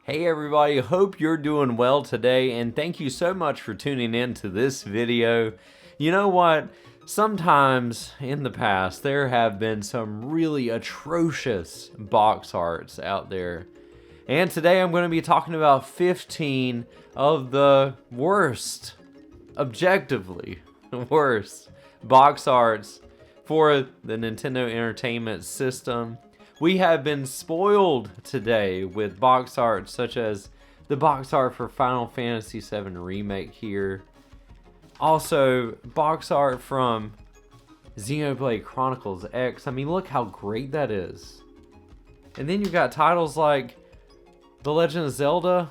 Hey everybody, hope you're doing well today, and thank you so much for tuning in to this video. You know what? Sometimes in the past there have been some really atrocious box arts out there. And today I'm going to be talking about 15 of the worst, objectively worst box arts for the Nintendo Entertainment System. We have been spoiled today with box art such as the box art for Final Fantasy VII Remake here. Also, box art from Xenoblade Chronicles X. I mean, look how great that is. And then you've got titles like The Legend of Zelda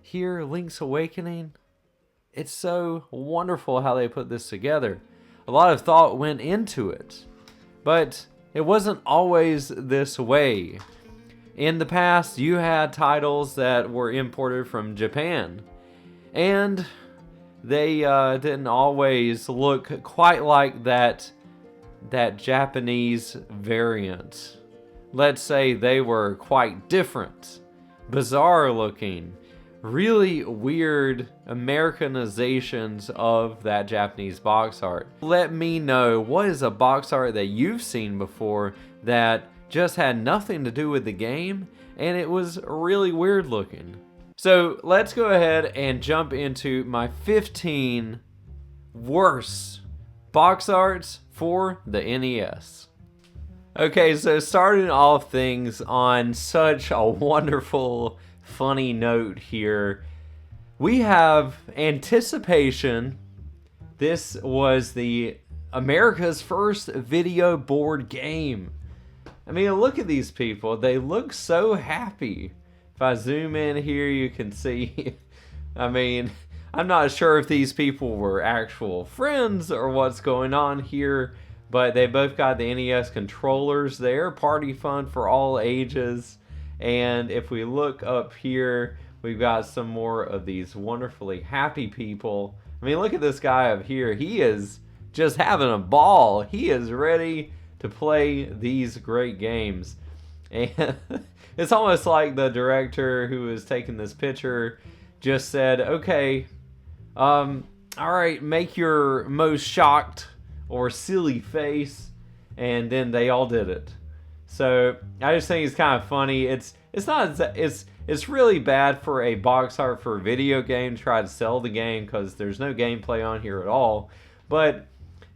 here, Link's Awakening. It's so wonderful how they put this together. A lot of thought went into it, but it wasn't always this way. In the past, you had titles that were imported from Japan, and they didn't always look quite like that Japanese variant. Let's say they were quite different, bizarre looking, really weird Americanizations of that Japanese box art. Let me know, what is a box art that you've seen before that just had nothing to do with the game and it was really weird looking? So let's go ahead and jump into my 15 worst box arts for the NES. Okay, so starting off things on such a wonderful, funny note here, we have Anticipation. This was the America's first video board game. I mean, look at these people. They look so happy. If I zoom in here, you can see. I mean, I'm not sure if these people were actual friends or what's going on here, but they both got the NES controllers there. Party fun for all ages. And if we look up here, we've got some more of these wonderfully happy people. I mean, look at this guy up here. He is just having a ball. He is ready to play these great games. And it's almost like the director who was taking this picture just said, okay, all right, make your most shocked or silly face. And then they all did it. So I just think it's kind of funny. It's really bad for a box art for a video game to try to sell the game because there's no gameplay on here at all. But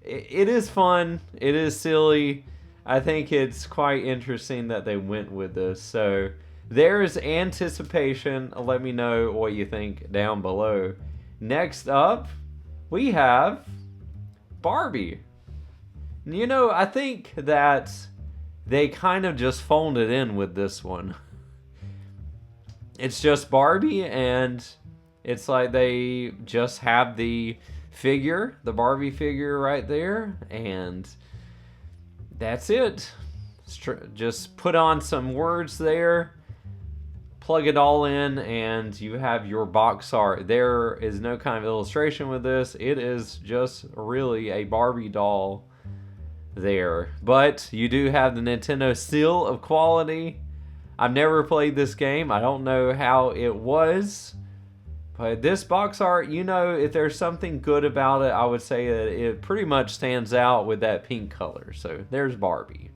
it is fun. It is silly. I think it's quite interesting that they went with this. So there's Anticipation. Let me know what you think down below. Next up, we have Barbie. You know, I think that they kind of just phoned it in with this one. It's just Barbie, and it's like they just have the figure, the Barbie figure right there, and that's it. Just put on some words there, plug it all in, and you have your box art. There is no kind of illustration with this. It is just really a Barbie doll there. But you do have the Nintendo seal of quality. I've never played this game. I don't know how it was. But this box art, you know, if there's something good about it, I would say that it pretty much stands out with that pink color. So there's Barbie.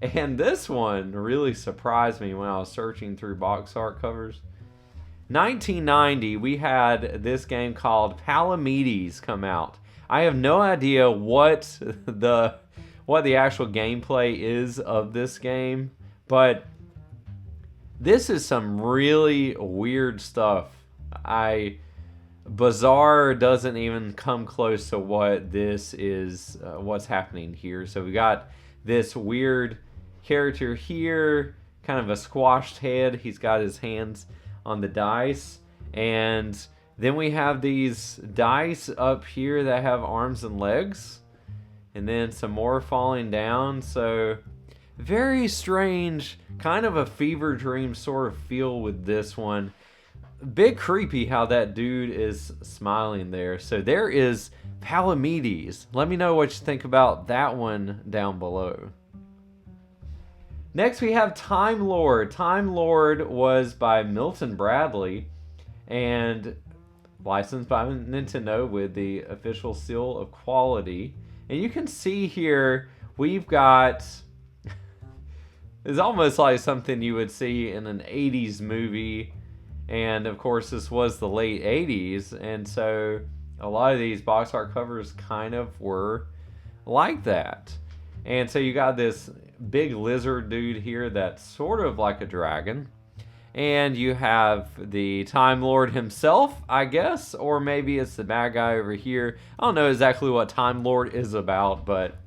And this one really surprised me when I was searching through box art covers. 1990, we had this game called Palamedes come out. I have no idea what the actual gameplay is of this game, but this is some really weird stuff. Bizarre doesn't even come close to what this is, what's happening here. So we got this weird character here, kind of a squashed head. He's got his hands on the dice, and then we have these dice up here that have arms and legs, and then some more falling down. So very strange, kind of a fever dream sort of feel with this one. Bit creepy how that dude is smiling there. So there is Palamedes. Let me know what you think about that one down below. Next we have Time Lord. Time Lord was by Milton Bradley and licensed by Nintendo with the official seal of quality. And you can see here we've got, it's almost like something you would see in an 80s movie. And of course this was the late 80s, and so a lot of these box art covers kind of were like that. And so you got this big lizard dude here that's sort of like a dragon. And you have the Time Lord himself, I guess, or maybe it's the bad guy over here. I don't know exactly what Time Lord is about, but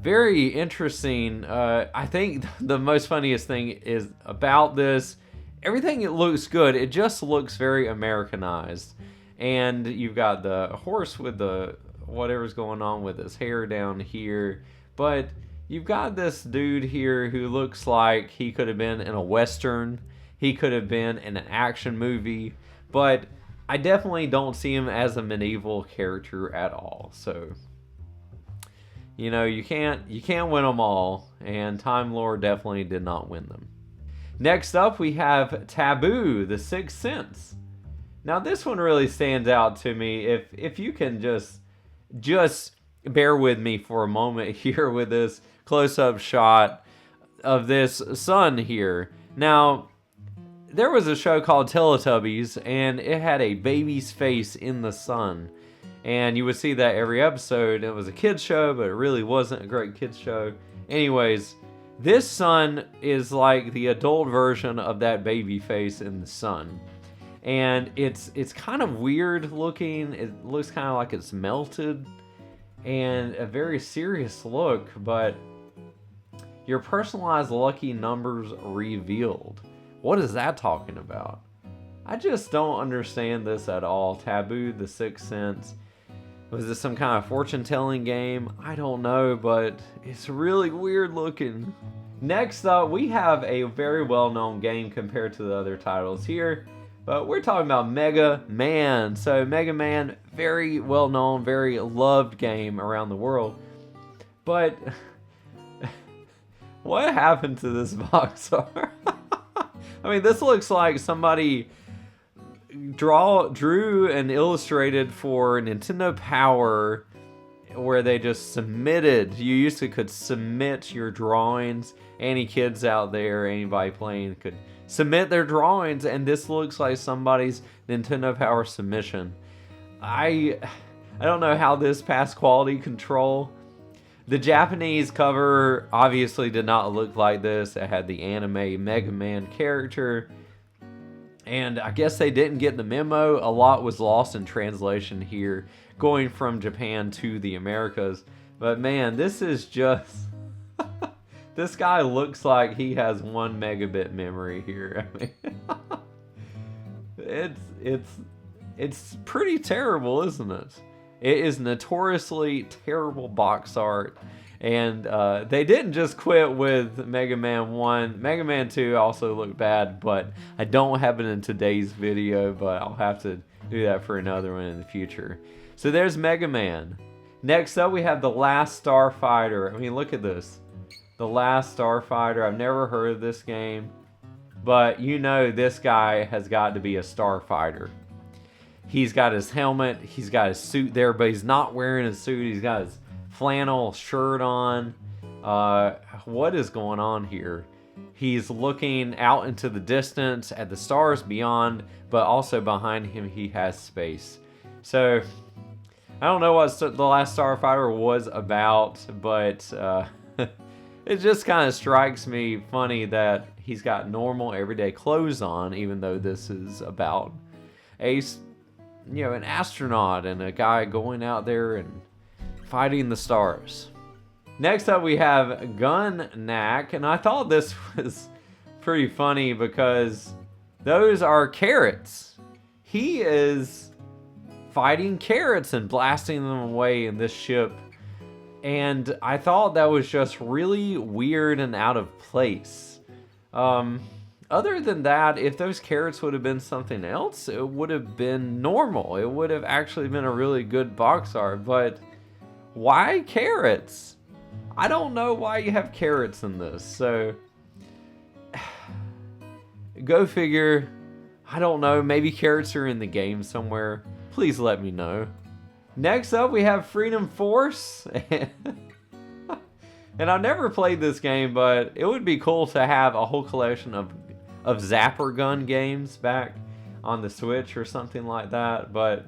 very interesting. I think the most funniest thing is about this, everything, it looks good. It just looks very Americanized. And you've got the horse with the whatever's going on with his hair down here. But you've got this dude here who looks like he could have been in a Western. He could have been in an action movie. But I definitely don't see him as a medieval character at all. So, you know, you can't win them all. And Time Lord definitely did not win them. Next up, we have Taboo, the Sixth Sense. Now, this one really stands out to me. If you can just bear with me for a moment here with this close-up shot of this sun here. Now, there was a show called Teletubbies, and it had a baby's face in the sun. And you would see that every episode. It was a kid's show, but it really wasn't a great kid's show. Anyways, this sun is like the adult version of that baby face in the sun. And it's kind of weird looking. It looks kind of like it's melted. And a very serious look, but your personalized lucky numbers revealed. What is that talking about? I just don't understand this at all. Taboo, the Sixth Sense. Was this some kind of fortune-telling game? I don't know, but it's really weird looking. Next up, we have a very well-known game compared to the other titles here, but we're talking about Mega Man. So Mega Man, very well-known, very loved game around the world. But what happened to this box art? I mean, this looks like somebody drew and illustrated for Nintendo Power, where they just submitted. You could submit your drawings. Any kids out there, anybody playing could submit their drawings, and this looks like somebody's Nintendo Power submission. I don't know how this passed quality control. The Japanese cover obviously did not look like this. It had the anime Mega Man character. And I guess they didn't get the memo. A lot was lost in translation here, going from Japan to the Americas. But man, this is just... This guy looks like he has 1 megabit memory here. I mean, it's pretty terrible, isn't it? It is notoriously terrible box art. And they didn't just quit with Mega Man 1. Mega Man 2 also looked bad, but I don't have it in today's video, but I'll have to do that for another one in the future. So there's Mega Man. Next up, we have The Last Starfighter. I mean, look at this. The Last Starfighter. I've never heard of this game, but you know this guy has got to be a starfighter. He's got his helmet, he's got his suit there, but he's not wearing a suit. He's got his flannel shirt on. What is going on here? He's looking out into the distance at the stars beyond, but also behind him he has space. So I don't know what The Last Starfighter was about, but it just kind of strikes me funny that he's got normal everyday clothes on, even though this is about an astronaut and a guy going out there and fighting the stars. Next up, we have Gun-Knack, and I thought this was pretty funny because those are carrots. He is fighting carrots and blasting them away in this ship. And I thought that was just really weird and out of place. Other than that, if those carrots would have been something else, it would have been normal. It would have actually been a really good box art. But why carrots? I don't know why you have carrots in this. So, go figure. I don't know. Maybe carrots are in the game somewhere. Please let me know. Next up, we have Freedom Force. And I've never played this game, but it would be cool to have a whole collection of Zapper Gun games back on the Switch or something like that. But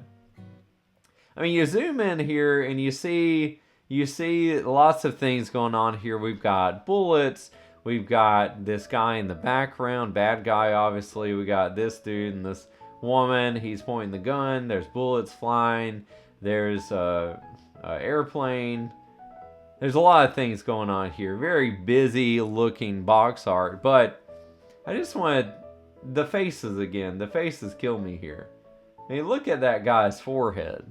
I mean, you zoom in here and you see lots of things going on here. We've got bullets. We've got this guy in the background, bad guy, obviously. We got this dude and this woman. He's pointing the gun. There's bullets flying. There's a airplane. There's a lot of things going on here. Very busy looking box art, but I just wanted the faces again. The faces kill me here. I mean, look at that guy's forehead.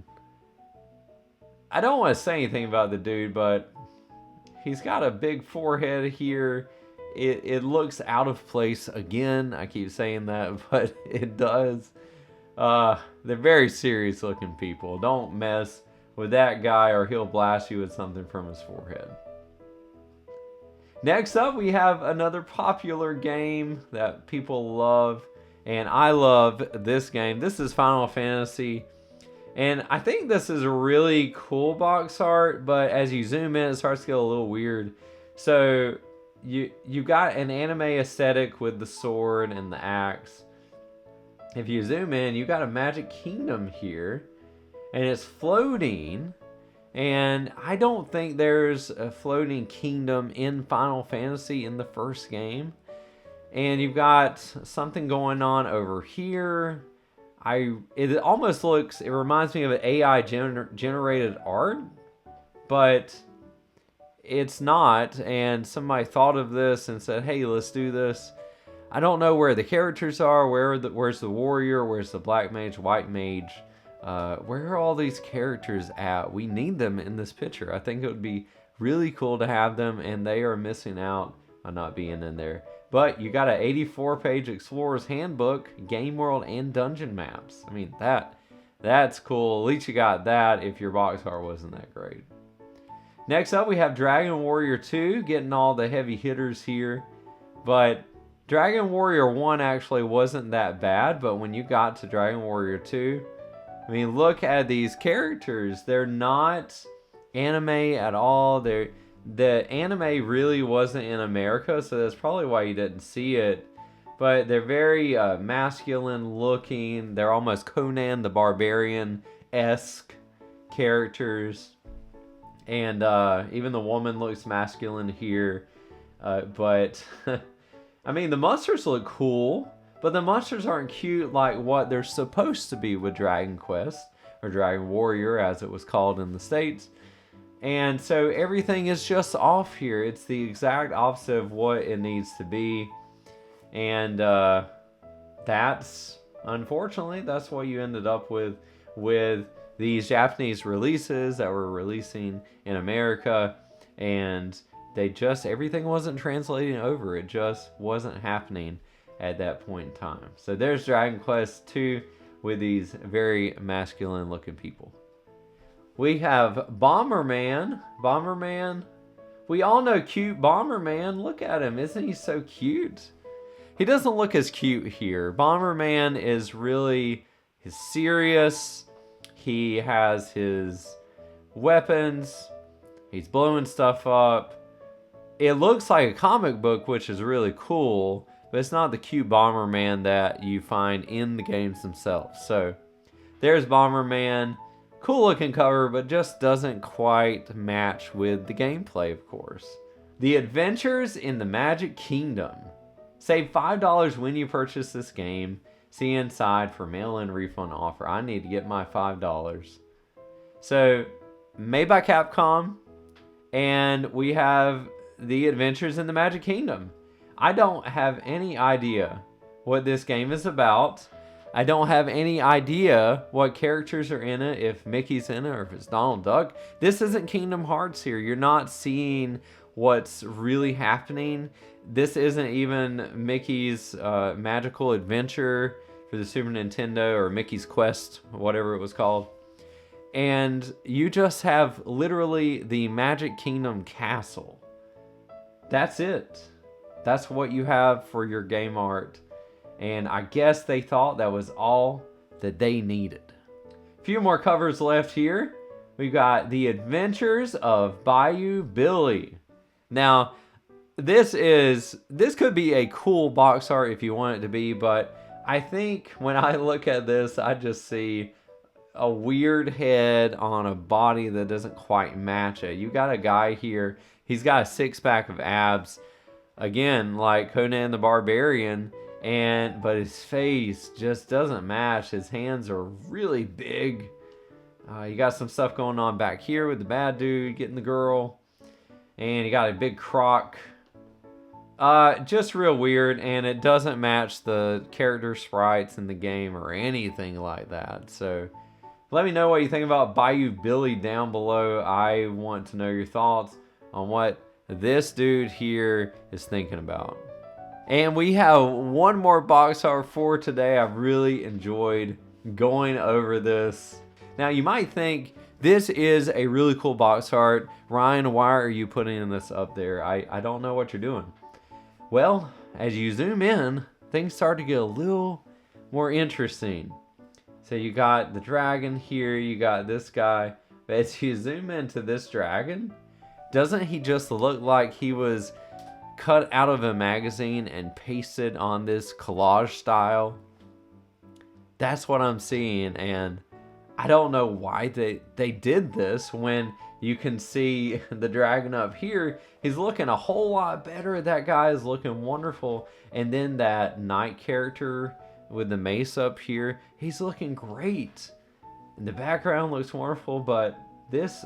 I don't want to say anything about the dude, but he's got a big forehead here. It looks out of place again. I keep saying that, but it does. They're very serious looking people. Don't mess with that guy or he'll blast you with something from his forehead. Next up, we have another popular game that people love, and I love this game. This is Final Fantasy, and I think this is a really cool box art, but as you zoom in, it starts to get a little weird. So you got an anime aesthetic with the sword and the axe. If you zoom in, you got a Magic Kingdom here, and it's floating, and I don't think there's a floating kingdom in Final Fantasy in the first game. And you've got something going on over here. It almost looks, it reminds me of an AI generated art, but it's not. And somebody thought of this and said, hey, let's do this. I don't know where the characters are. Where's the warrior? Where's the black mage, white mage? Where are all these characters at? We need them in this picture. I think it would be really cool to have them, and they are missing out on not being in there. But you got an 84-page Explorer's Handbook, Game World, and Dungeon Maps. I mean, that's cool. At least you got that if your box art wasn't that great. Next up, we have Dragon Warrior 2, getting all the heavy hitters here. But Dragon Warrior 1 actually wasn't that bad, but when you got to Dragon Warrior 2, I mean, look at these characters. They're not anime at all. The anime really wasn't in America, so that's probably why you didn't see it. But they're very masculine looking. They're almost Conan the Barbarian-esque characters. And even the woman looks masculine here. But, I mean, the monsters look cool. But the monsters aren't cute like what they're supposed to be with Dragon Quest, or Dragon Warrior as it was called in the States. And so everything is just off here. It's the exact opposite of what it needs to be. And unfortunately, that's what you ended up with these Japanese releases that were releasing in America. And everything wasn't translating over. It just wasn't happening at that point in time. So there's Dragon Quest 2 with these very masculine looking people. We have Bomberman. We all know cute Bomberman. Look at him. Isn't he so cute? He doesn't look as cute here. Bomberman is he's serious. He has his weapons. He's blowing stuff up. It looks like a comic book, which is really cool. But it's not the cute Bomberman that you find in the games themselves. So there's Bomberman. Cool looking cover, but just doesn't quite match with the gameplay, of course. The Adventures in the Magic Kingdom. Save $5 when you purchase this game. See inside for mail-in refund offer. I need to get my $5. So, made by Capcom. And we have The Adventures in the Magic Kingdom. I don't have any idea what this game is about. I don't have any idea what characters are in it, if Mickey's in it or if it's Donald Duck. This isn't Kingdom Hearts here. You're not seeing what's really happening. This isn't even Mickey's Magical Adventure for the Super Nintendo or Mickey's Quest, whatever it was called. and you just have literally the Magic Kingdom castle. That's it. That's what you have for your game art. And I guess they thought that was all that they needed. A few more covers left here. We've got The Adventures of Bayou Billy. Now, this could be a cool box art if you want it to be, but I think when I look at this, I just see a weird head on a body that doesn't quite match it. You got a guy here, he's got a six-pack of abs, again, like Conan the Barbarian, but his face just doesn't match. His hands are really big. You got some stuff going on back here with the bad dude getting the girl, and you got a big croc. Just real weird, and it doesn't match the character sprites in the game or anything like that. So let me know what you think about Bayou Billy down below. I want to know your thoughts on what this dude here is thinking about. And we have one more box art for today. I've really enjoyed going over this. Now you might think this is a really cool box art. Ryan, why are you putting this up there? I don't know what you're doing. Well, as you zoom in, things start to get a little more interesting. So you got the dragon here, you got this guy. But as you zoom into this dragon, doesn't he just look like he was cut out of a magazine and pasted on this collage style? That's what I'm seeing, and I don't know why they did this when you can see the dragon up here. He's looking a whole lot better. That guy is looking wonderful. And then that knight character with the mace up here, he's looking great. And the background looks wonderful, but this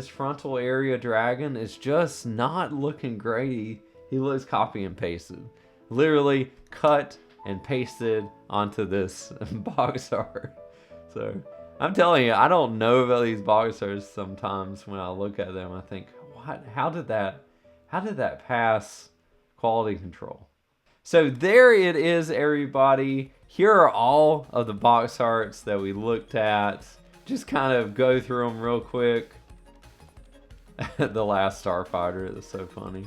frontal area dragon is just not looking great. He looks copy and pasted. Literally cut and pasted onto this box art. So I'm telling you, I don't know about these box arts sometimes. When I look at them, I think, what? How did that pass quality control? So there it is, everybody. Here are all of the box arts that we looked at. Just kind of go through them real quick. The Last Starfighter is so funny.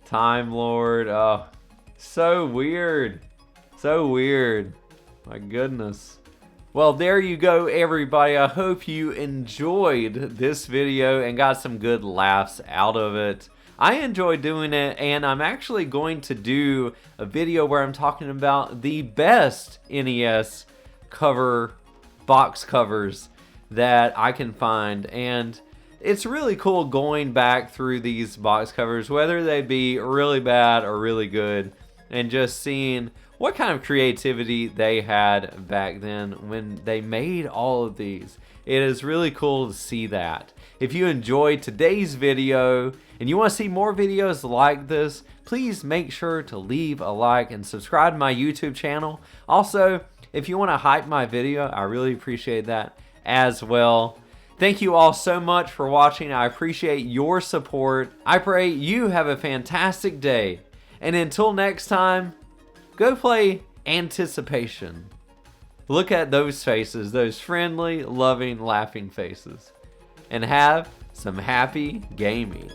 Time Lord, oh, so weird. So weird. My goodness. Well, there you go, everybody. I hope you enjoyed this video and got some good laughs out of it. I enjoyed doing it, and I'm actually going to do a video where I'm talking about the best NES box covers that I can find. And it's really cool going back through these box covers, whether they be really bad or really good, and just seeing what kind of creativity they had back then when they made all of these. It is really cool to see that. If you enjoyed today's video and you want to see more videos like this, please make sure to leave a like and subscribe to my YouTube channel. Also, if you want to hype my video, I really appreciate that as well. Thank you all so much for watching. I appreciate your support. I pray you have a fantastic day. And until next time, go play Anticipation. Look at those faces, those friendly, loving, laughing faces. And have some happy gaming.